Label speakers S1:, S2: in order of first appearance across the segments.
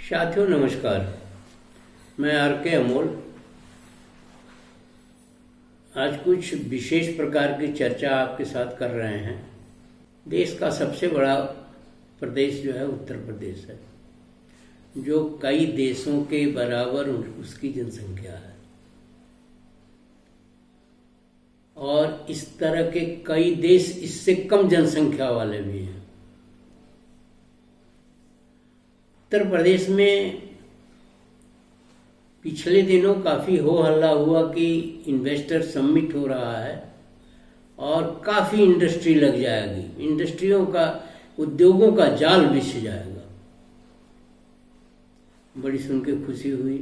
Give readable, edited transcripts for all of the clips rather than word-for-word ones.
S1: साथियों नमस्कार। मैं आर.के. अमोल आज कुछ विशेष प्रकार की चर्चा आपके साथ कर रहे हैं। देश का सबसे बड़ा प्रदेश जो है उत्तर प्रदेश है, जो कई देशों के बराबर उसकी जनसंख्या है और इस तरह के कई देश इससे कम जनसंख्या वाले भी हैं। उत्तर प्रदेश में पिछले दिनों काफ़ी हो हल्ला हुआ कि इन्वेस्टर समिट हो रहा है और काफ़ी इंडस्ट्री लग जाएगी, इंडस्ट्रियों का उद्योगों का जाल बिछ जाएगा। बड़ी सुन के खुशी हुई,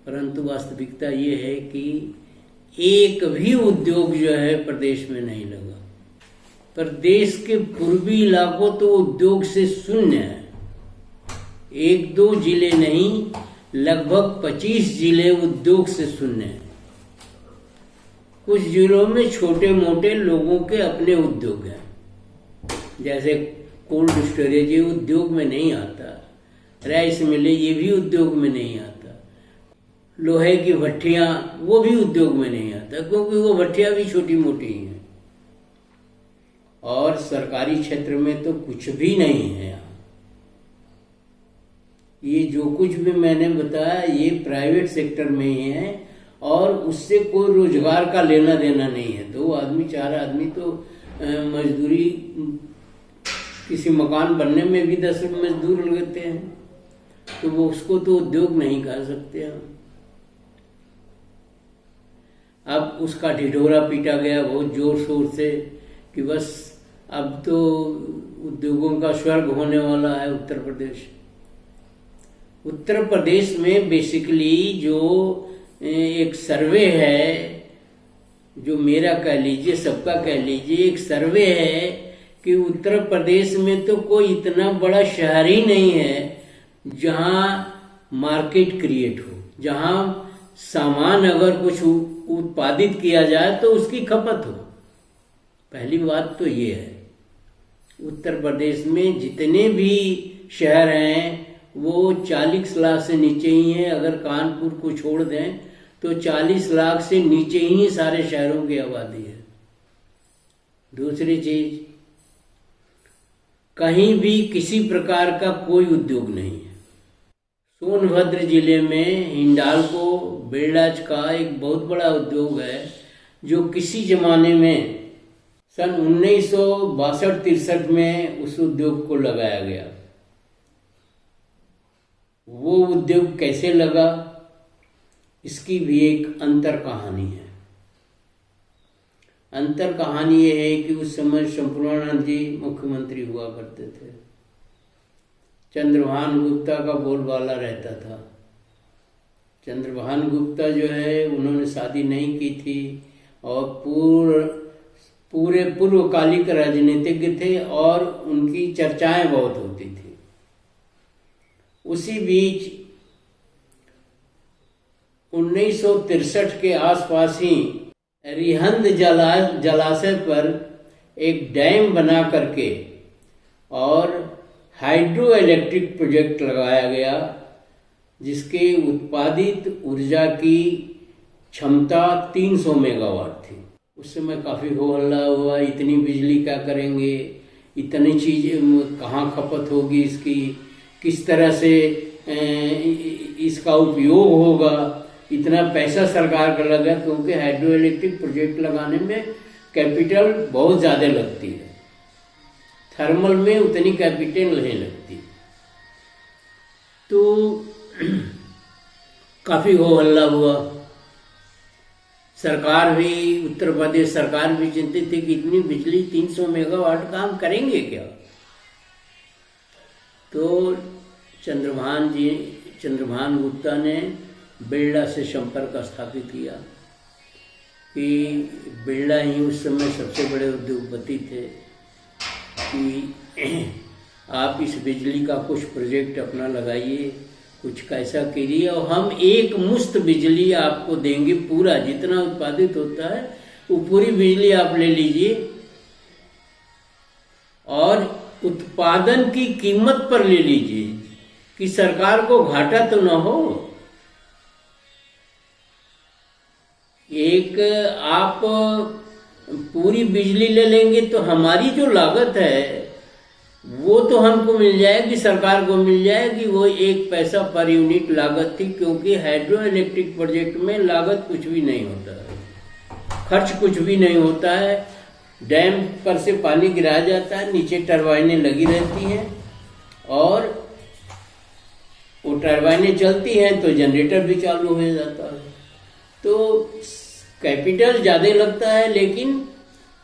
S1: परंतु वास्तविकता ये है कि एक भी उद्योग जो है प्रदेश में नहीं लगा। प्रदेश के पूर्वी इलाकों तो उद्योग से शून्य है। एक दो जिले नहीं, लगभग 25 जिले उद्योग से शून्य हैं। कुछ जिलों में छोटे मोटे लोगों के अपने उद्योग हैं, जैसे कोल्ड स्टोरेज ये उद्योग में नहीं आता, राइस मिलें ये भी उद्योग में नहीं आता, लोहे की भट्टियां वो भी उद्योग में नहीं आता, क्योंकि वो भट्टियां भी छोटी मोटी ही हैं। और सरकारी क्षेत्र में तो कुछ भी नहीं है। ये जो कुछ भी मैंने बताया ये प्राइवेट सेक्टर में ही है और उससे कोई रोजगार का लेना देना नहीं है। 2 आदमी 4 आदमी तो मजदूरी, किसी मकान बनने में भी 10 मजदूर लगते हैं, तो वो उसको तो उद्योग नहीं कह सकते हम। अब उसका ढिढोरा पीटा गया बहुत जोर शोर से कि बस अब तो उद्योगों का स्वर्ग होने वाला है उत्तर प्रदेश। उत्तर प्रदेश में बेसिकली जो एक सर्वे है, जो मेरा कह लीजिए सबका कह लीजिए, एक सर्वे है कि उत्तर प्रदेश में तो कोई इतना बड़ा शहर ही नहीं है जहां मार्केट क्रिएट हो, जहां सामान अगर कुछ उत्पादित किया जाए तो उसकी खपत हो। पहली बात तो ये है, उत्तर प्रदेश में जितने भी शहर हैं वो 40 लाख से नीचे ही हैं। अगर कानपुर को छोड़ दें तो 40 लाख से नीचे ही सारे शहरों की आबादी है। दूसरी चीज, कहीं भी किसी प्रकार का कोई उद्योग नहीं है। सोनभद्र जिले में हिंडाल्को बिल्डर्स का एक बहुत बड़ा उद्योग है, जो किसी जमाने में सन 1962-63 में उस उद्योग को लगाया गया। वो उद्योग कैसे लगा, इसकी भी एक अंतर कहानी है। अंतर कहानी ये है कि उस समय संपूर्णानंद जी मुख्यमंत्री हुआ करते थे। चंद्रभान गुप्ता का बोलबाला रहता था। चंद्रभान गुप्ता जो है उन्होंने शादी नहीं की थी और पूरे पूर्वकालिक राजनीतिज्ञ थे और उनकी चर्चाएं बहुत होती थी। उसी बीच 1963 के आसपास ही रिहंद जलाशय पर एक डैम बना करके और हाइड्रो इलेक्ट्रिक प्रोजेक्ट लगाया गया, जिसके उत्पादित ऊर्जा की क्षमता 300 मेगावाट थी। उस समय काफ़ी हो हल्ला हुआ, इतनी बिजली क्या करेंगे, इतनी चीज़ें कहाँ खपत होगी, इसकी किस तरह से इसका उपयोग होगा, इतना पैसा सरकार का लगा, क्योंकि हाइड्रो इलेक्ट्रिक प्रोजेक्ट लगाने में कैपिटल बहुत ज़्यादा लगती है, थर्मल में उतनी कैपिटल नहीं लगती। तो काफ़ी हो हल्ला हुआ। सरकार भी, उत्तर प्रदेश सरकार भी चिंतित थी कि इतनी बिजली 300 मेगावाट काम करेंगे क्या। तो चंद्रभान गुप्ता ने बिरला से संपर्क स्थापित किया कि बिरला ही उस समय सबसे बड़े उद्योगपति थे कि आप इस बिजली का कुछ प्रोजेक्ट अपना लगाइए, कुछ कैसा करिए और हम एक मुश्त बिजली आपको देंगे। पूरा जितना उत्पादित होता है वो पूरी बिजली आप ले लीजिए और उत्पादन की कीमत पर ले लीजिए, कि सरकार को घाटा तो न हो। एक आप पूरी बिजली ले लेंगे तो हमारी जो लागत है वो तो हमको मिल जाएगी, सरकार को मिल जाएगी। वो 1 पैसा पर यूनिट लागत थी, क्योंकि हाइड्रो इलेक्ट्रिक प्रोजेक्ट में लागत कुछ भी नहीं होता है, खर्च कुछ भी नहीं होता है। डैम पर से पानी गिराया जाता है, नीचे टरबाइनें लगी रहती हैं और वो टरबाइनें चलती हैं तो जनरेटर भी चालू हो जाता है। तो कैपिटल ज़्यादा लगता है लेकिन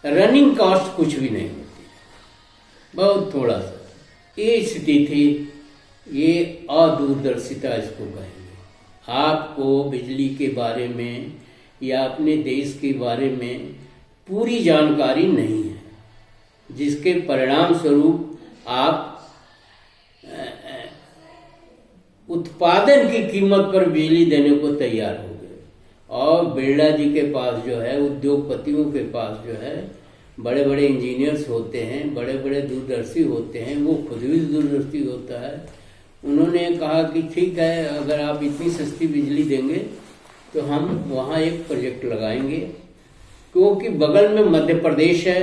S1: रनिंग कॉस्ट कुछ भी नहीं होती, बहुत थोड़ा सा। ये स्थिति थी, ये अदूरदर्शिता इसको कहेंगे। आपको बिजली के बारे में या अपने देश के बारे में पूरी जानकारी नहीं है, जिसके परिणाम स्वरूप आप उत्पादन की कीमत पर बिजली देने को तैयार हो गए। और बिरला जी के पास जो है, उद्योगपतियों के पास जो है, बड़े बड़े इंजीनियर्स होते हैं, बड़े बड़े दूरदर्शी होते हैं, वो खुद भी दूरदर्शी होता है। उन्होंने कहा कि ठीक है, अगर आप इतनी सस्ती बिजली देंगे तो हम वहाँ एक प्रोजेक्ट लगाएंगे, क्योंकि बगल में मध्य प्रदेश है।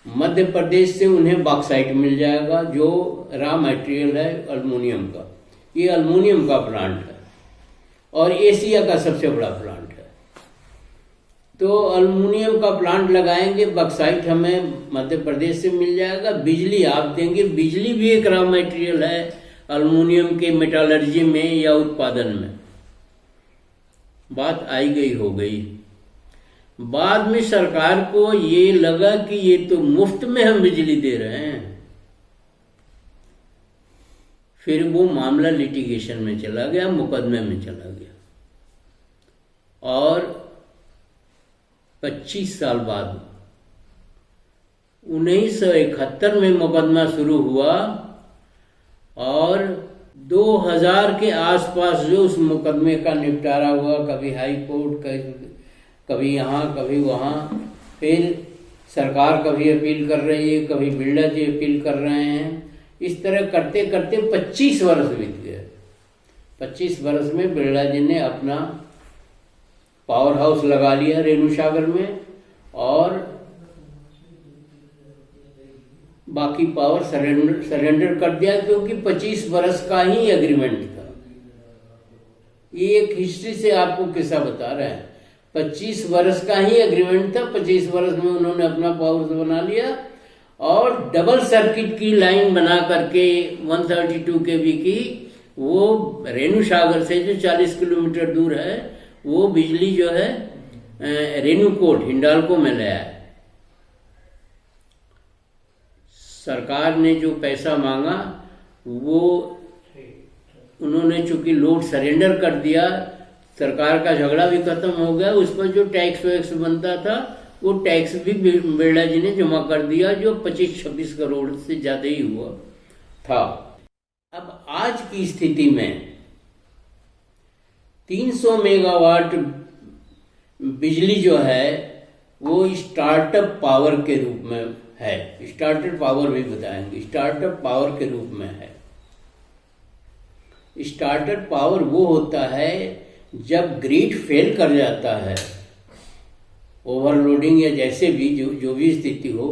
S1: मध्य प्रदेश से उन्हें बॉक्साइट मिल जाएगा, जो रॉ मटेरियल है एल्युमिनियम का। ये एल्युमिनियम का प्लांट है और एशिया का सबसे बड़ा प्लांट है। तो एल्युमिनियम का प्लांट लगाएंगे, बॉक्साइट हमें मध्य प्रदेश से मिल जाएगा, बिजली आप देंगे। बिजली भी एक रॉ मटेरियल है एल्युमिनियम के मेटालर्जी में या उत्पादन में। बात आई गई हो गई। बाद में सरकार को ये लगा कि ये तो मुफ्त में हम बिजली दे रहे हैं। फिर वो मामला लिटिगेशन में चला गया, मुकदमे में चला गया। और 25 साल बाद 1971 में मुकदमा शुरू हुआ और 2000 के आसपास जो उस मुकदमे का निपटारा हुआ, कभी हाई कोर्ट, कभी यहाँ कभी वहाँ। फिर सरकार कभी अपील कर रही है, कभी बिरला जी अपील कर रहे हैं। इस तरह करते करते 25 वर्ष बीत गए। 25 वर्ष में बिरला जी ने अपना पावर हाउस लगा लिया रेणुसागर में और बाकी पावर सरेंडर कर दिया, क्योंकि 25 वर्ष का ही एग्रीमेंट था। ये एक हिस्ट्री से आपको किस्सा बता रहे हैं। 25 वर्ष का ही एग्रीमेंट था। 25 वर्ष में उन्होंने अपना पावर हाउस बना लिया और डबल सर्किट की लाइन बना करके 132 kV की, वो रेणुसागर से जो 40 किलोमीटर दूर है, वो बिजली जो है रेणुकूट हिंडाल्को में लाया है। सरकार ने जो पैसा मांगा वो उन्होंने चूंकि लोड सरेंडर कर दिया, सरकार का झगड़ा भी खत्म हो गया। उस पर जो टैक्स वैक्स बनता था वो टैक्स भी बिरला जी ने जमा कर दिया, जो 25-26 करोड़ से ज्यादा ही हुआ था। अब आज की स्थिति में 300 मेगावाट बिजली जो है वो स्टार्टअप पावर के रूप में है। स्टार्टअप पावर भी बताएंगे, स्टार्टअप पावर के रूप में है। स्टार्टअप पावर वो होता है जब ग्रिड फेल कर जाता है, ओवरलोडिंग या जैसे भी जो भी स्थिति हो।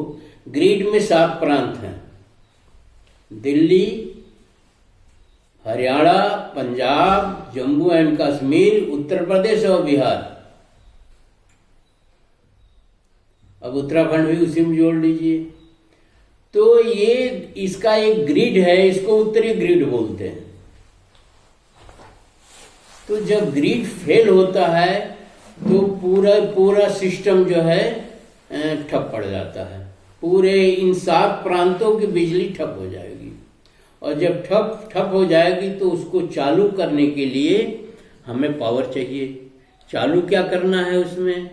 S1: ग्रिड में 7 प्रांत हैं, दिल्ली, हरियाणा, पंजाब, जम्मू एंड कश्मीर, उत्तर प्रदेश और बिहार। अब उत्तराखंड भी उसी में जोड़ लीजिए। तो ये इसका एक ग्रिड है, इसको उत्तरी ग्रिड बोलते हैं। तो जब ग्रिड फेल होता है तो पूरा सिस्टम जो है ठप पड़ जाता है। पूरे इन 7 प्रांतों की बिजली ठप हो जाएगी। और जब ठप हो जाएगी तो उसको चालू करने के लिए हमें पावर चाहिए। चालू क्या करना है उसमें?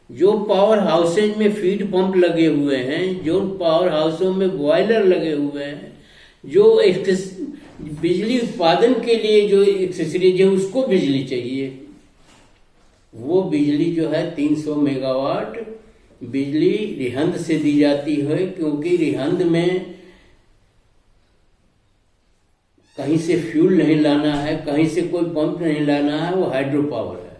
S1: जो पावर हाउसेज में फीड पंप लगे हुए हैं, जो पावर हाउसों में बॉयलर लगे हुए हैं, जो बिजली उत्पादन के लिए जो एक्सेसरीज है उसको बिजली चाहिए। वो बिजली जो है 300 मेगावाट बिजली रिहंद से दी जाती है, क्योंकि रिहंद में कहीं से फ्यूल नहीं लाना है, कहीं से कोई पंप नहीं लाना है, वो हाइड्रो पावर है।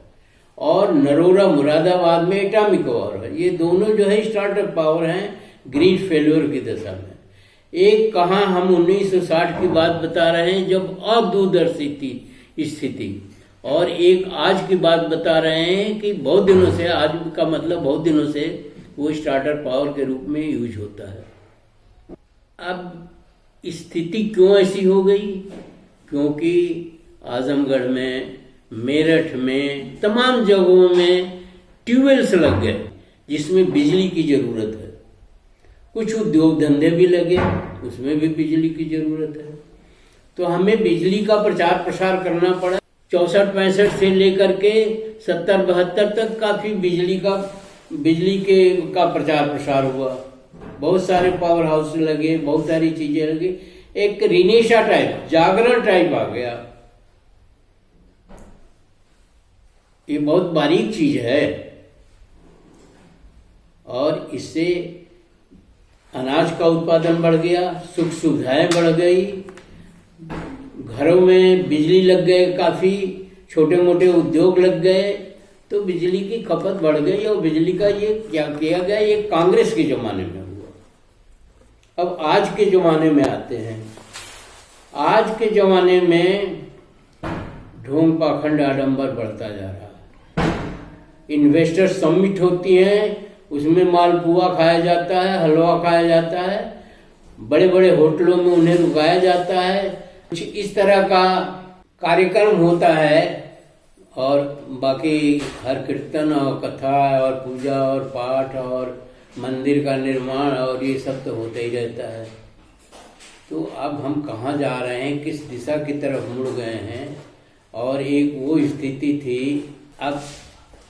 S1: और नरोरा मुरादाबाद में एटॉमिक पावर है। ये दोनों जो है स्टार्टअप पावर हैं ग्रीन फेल्योर की दशा में। एक कहाँ हम 1960 की बात बता रहे हैं जब अदूरदर्शी थी स्थिति, और एक आज की बात बता रहे हैं कि बहुत दिनों से, आज का मतलब बहुत दिनों से वो स्टार्टर पावर के रूप में यूज होता है। अब स्थिति क्यों ऐसी हो गई? क्योंकि आजमगढ़ में, मेरठ में, तमाम जगहों में ट्यूबवेल्स लग गए जिसमें बिजली की जरूरत है। कुछ उद्योग धंधे भी लगे, उसमें भी बिजली की जरूरत है। तो हमें बिजली का प्रचार प्रसार करना पड़ा। 64-65 से लेकर के 70-72 तक काफी बिजली का प्रचार प्रसार हुआ। बहुत सारे पावर हाउस लगे, बहुत सारी चीजें लगी। एक रिनेशा टाइप, जागरण टाइप आ गया। ये बहुत बारीक चीज है, और इससे अनाज का उत्पादन बढ़ गया, सुख सुविधाएं बढ़ गई, घरों में बिजली लग गए, काफी छोटे मोटे उद्योग लग गए, तो बिजली की खपत बढ़ गई। और बिजली का ये क्या किया गया, ये कांग्रेस के जमाने में हुआ। अब आज के जमाने में आते हैं। आज के जमाने में ढोंग पाखंड आडंबर बढ़ता जा रहा है। इन्वेस्टर समिट होती हैं, उसमें मालपुआ खाया जाता है, हलवा खाया जाता है, बड़े बड़े होटलों में उन्हें रुकाया जाता है। कुछ इस तरह का कार्यक्रम होता है, और बाकी हर कीर्तन और कथा और पूजा और पाठ और मंदिर का निर्माण और ये सब तो होता ही रहता है। तो अब हम कहाँ जा रहे हैं, किस दिशा की तरफ मुड़ गए हैं? और एक वो स्थिति थी, अब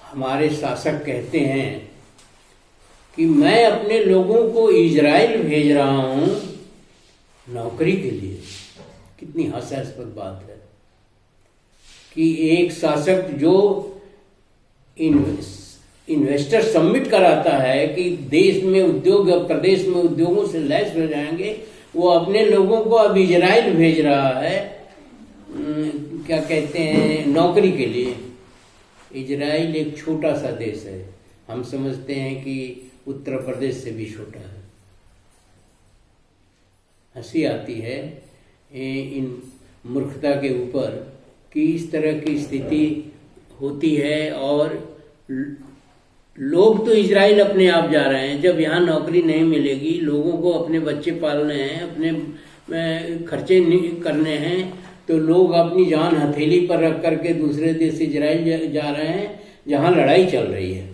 S1: हमारे शासक कहते हैं कि मैं अपने लोगों को इजराइल भेज रहा हूं नौकरी के लिए। कितनी हास्यास्पद बात है कि एक शासक जो इन्वेस्टर सबमिट कराता है कि देश में उद्योग, प्रदेश में उद्योगों से लैस हो जाएंगे, वो अपने लोगों को अब इजराइल भेज रहा है, क्या कहते हैं, नौकरी के लिए। इजराइल एक छोटा सा देश है, हम समझते हैं कि उत्तर प्रदेश से भी छोटा है। हंसी आती है इन मूर्खता के ऊपर कि इस तरह की स्थिति होती है, और लोग तो इजराइल अपने आप जा रहे हैं। जब यहाँ नौकरी नहीं मिलेगी, लोगों को अपने बच्चे पालने हैं, अपने खर्चे करने हैं, तो लोग अपनी जान हथेली पर रख करके दूसरे देश इजराइल जा रहे हैं जहाँ लड़ाई चल रही है।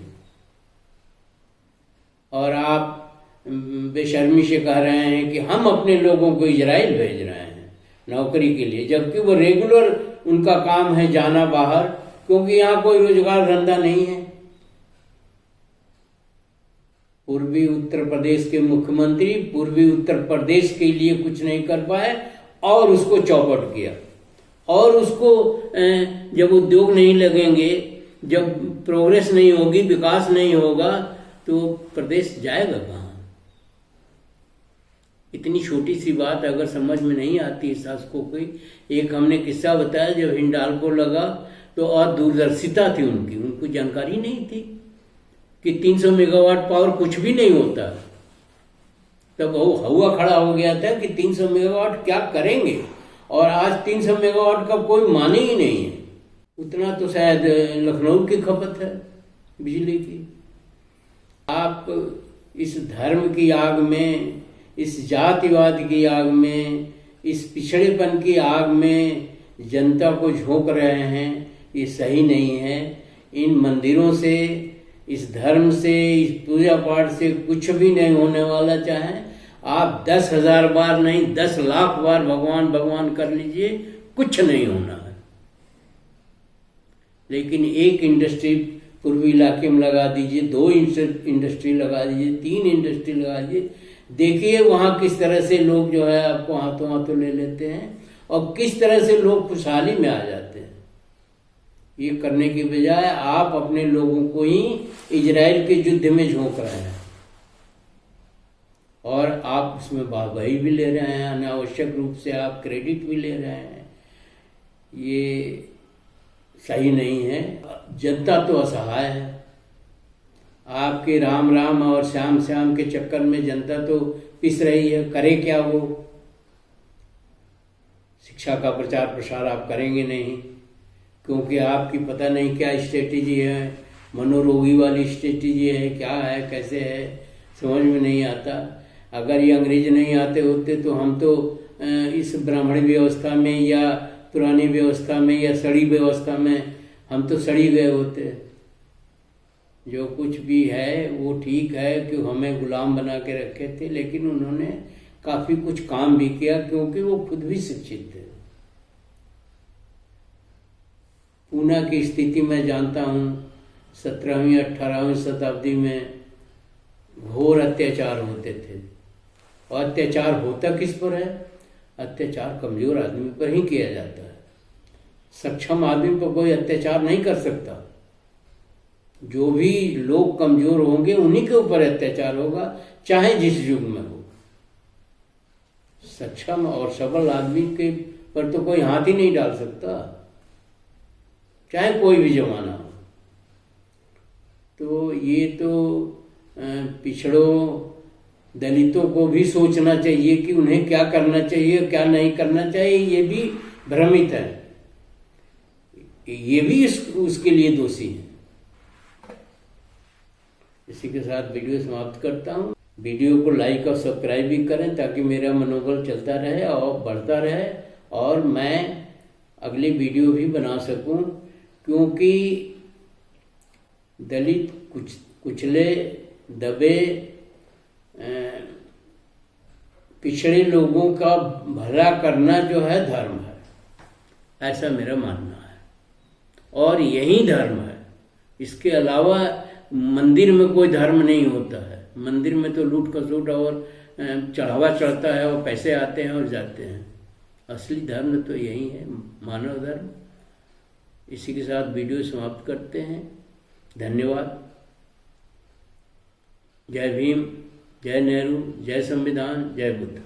S1: और आप बेशर्मी से कह रहे हैं कि हम अपने लोगों को इजराइल भेज रहे हैं नौकरी के लिए, जबकि वो रेगुलर उनका काम है जाना बाहर, क्योंकि यहाँ कोई रोजगार धंधा नहीं है। पूर्वी उत्तर प्रदेश के मुख्यमंत्री पूर्वी उत्तर प्रदेश के लिए कुछ नहीं कर पाए और उसको चौपट किया। और उसको जब उद्योग नहीं लगेंगे, जब प्रोग्रेस नहीं होगी, विकास नहीं होगा, तो प्रदेश जाएगा कहाँ? इतनी छोटी सी बात अगर समझ में नहीं आती शासकों की। एक हमने किस्सा बताया, जब हिंडाल्को लगा तो और दूरदर्शिता थी उनको जानकारी नहीं थी कि 300 मेगावाट पावर कुछ भी नहीं होता। तब वो हवा खड़ा हो गया था कि 300 मेगावाट क्या करेंगे, और आज 300 मेगावाट का कोई माने ही नहीं है। उतना तो शायद लखनऊ की खपत है बिजली की। आप इस धर्म की आग में, इस जातिवाद की आग में, इस पिछड़ेपन की आग में जनता को झोंक रहे हैं, ये सही नहीं है। इन मंदिरों से, इस धर्म से, इस पूजा पाठ से कुछ भी नहीं होने वाला। चाहे आप 10,000 बार नहीं 10 लाख बार भगवान भगवान कर लीजिए, कुछ नहीं होना है। लेकिन एक इंडस्ट्री पूर्वी इलाके में लगा दीजिए, 2 इंडस्ट्री लगा दीजिए, 3 इंडस्ट्री लगा दीजिए, देखिए वहां किस तरह से लोग जो है आपको हाथों हाथों ले लेते हैं और किस तरह से लोग खुशहाली में आ जाते हैं। ये करने की बजाय आप अपने लोगों को ही इजराइल के युद्ध में झोंक रहे हैं। और आप उसमें वाहवाही भी ले रहे हैं, अनावश्यक रूप से आप क्रेडिट भी ले रहे हैं। ये सही नहीं है। जनता तो असहाय है। आपके राम राम और श्याम श्याम के चक्कर में जनता तो पिस रही है। करे क्या वो? शिक्षा का प्रचार प्रसार आप करेंगे नहीं, क्योंकि आपकी पता नहीं क्या स्ट्रेटेजी है, मनोरोगी वाली स्ट्रेटेजी है, क्या है, कैसे है, समझ में नहीं आता। अगर ये अंग्रेज नहीं आते होते तो हम तो इस ब्राह्मणी व्यवस्था में या पुरानी व्यवस्था में या सड़ी व्यवस्था में हम तो सड़ी गए होते। जो कुछ भी है वो ठीक है कि हमें गुलाम बना के रखे थे, लेकिन उन्होंने काफी कुछ काम भी किया, क्योंकि वो खुद भी शिक्षित थे। पूना की स्थिति मैं जानता हूँ, 17वीं 18वीं शताब्दी में घोर अत्याचार होते थे। और अत्याचार होता किस पर है? अत्याचार कमजोर आदमी पर ही किया जाता है। सक्षम आदमी पर कोई अत्याचार नहीं कर सकता। जो भी लोग कमजोर होंगे उन्हीं के ऊपर अत्याचार होगा, चाहे जिस युग में हो। सक्षम और सबल आदमी के पर तो कोई हाथ ही नहीं डाल सकता, चाहे कोई भी जमाना हो। तो ये तो पिछड़ों दलितों को भी सोचना चाहिए कि उन्हें क्या करना चाहिए, क्या नहीं करना चाहिए। ये भी भ्रमित है, ये भी उसके लिए दोषी है। इसी के साथ वीडियो समाप्त करता हूँ। वीडियो को लाइक और सब्सक्राइब भी करें, ताकि मेरा मनोबल चलता रहे और बढ़ता रहे, और मैं अगली वीडियो भी बना सकूं। क्योंकि दलित कुचले दबे पिछड़े लोगों का भला करना जो है धर्म है, ऐसा मेरा मानना है। और यही धर्म है। इसके अलावा मंदिर में कोई धर्म नहीं होता है। मंदिर में तो लूट खसोट और चढ़ावा चढ़ता है और पैसे आते हैं और जाते हैं। असली धर्म तो यही है, मानव धर्म। इसी के साथ वीडियो समाप्त करते हैं। धन्यवाद। जय भीम, जय नेहरू, जय संविधान, जय बुद्ध।